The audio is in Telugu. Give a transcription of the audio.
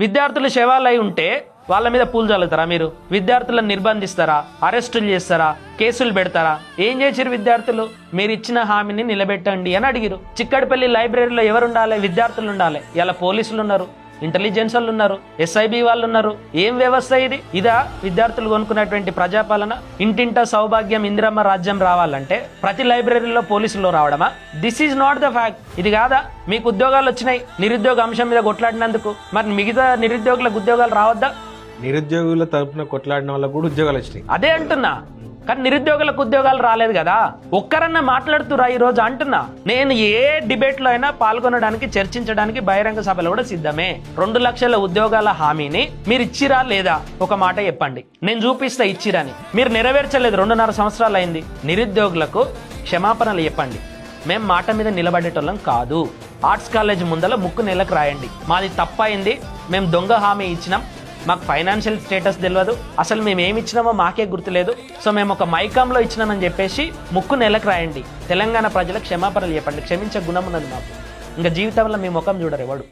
విద్యార్థులు శవాలై ఉంటే వాళ్ళ మీద పూలు చల్లుతారా మీరు? విద్యార్థులను నిర్బంధిస్తారా? అరెస్టులు చేస్తారా? కేసులు పెడతారా? ఏం చేసిరు విద్యార్థులు? మీరు ఇచ్చిన హామీని నిలబెట్టండి అని అడిగిరు. చిక్కడపల్లి లైబ్రరీలో ఎవరు ఉండాలి? విద్యార్థులు ఉండాలి. ఇలా పోలీసులు ఉన్నారు, ఇంటెలిజెన్స్ వాళ్ళు ఉన్నారు, SIB వాళ్ళు ఉన్నారు. ఏం వ్యవస్థ ఇది? ఇదా విద్యార్థులు కొనుక్కున్నటువంటి ప్రజాపాలన? ఇంటింటా సౌభాగ్యం ఇందిరమ్మ రాజ్యం రావాలంటే ప్రతి లైబ్రరీలో పోలీసులు రావడమా? This is not the fact. ఇది కాదా? మీకు ఉద్యోగాలు వచ్చినాయి నిరుద్యోగ అంశం మీద కొట్లాడినందుకు, మరి మిగతా నిరుద్యోగులకు ఉద్యోగాలు రావద్దా? నిరుద్యోగుల తరపున కొట్లాడిన వాళ్ళకు కూడా ఉద్యోగాలు వచ్చినాయి. అదే అంటున్నా, కానీ నిరుద్యోగులకు ఉద్యోగాలు రాలేదు కదా. ఒక్కరన్నా మాట్లాడుతురా ఈ రోజు అంటున్నా. నేను ఏ డిబేట్ లో అయినా పాల్గొనడానికి, చర్చించడానికి బహిరంగ సభలో కూడా సిద్ధమే. 2 లక్షల ఉద్యోగాల హామీని మీరు ఇచ్చిరా లేదా? ఒక మాట చెప్పండి, నేను చూపిస్తా ఇచ్చిరని. మీరు నెరవేర్చలేదు. 2.5 సంవత్సరాలు అయింది. నిరుద్యోగులకు క్షమాపణలు చెప్పండి. మేం మాట మీద నిలబడేటోళ్ళం కాదు. ఆర్ట్స్ కాలేజ్ ముందల ముక్కు నెలకు రాయండి, మాది తప్పైంది, మేము దొంగ హామీ ఇచ్చినాం, మాకు ఫైనాన్షియల్ స్టేటస్ తెలియదు, అసలు మేము ఏమి ఇచ్చినామో మాకే గుర్తులేదు, సో మేము ఒక మైకాంలో ఇచ్చినామని చెప్పేసి ముక్కు నెలకు రాయండి. తెలంగాణ ప్రజలకు క్షమాపణలు చెప్పండి. క్షమించే గుణం ఉన్నది మాకు. ఇంకా జీవితంలో మీ ముఖం చూడరు ఎవడు.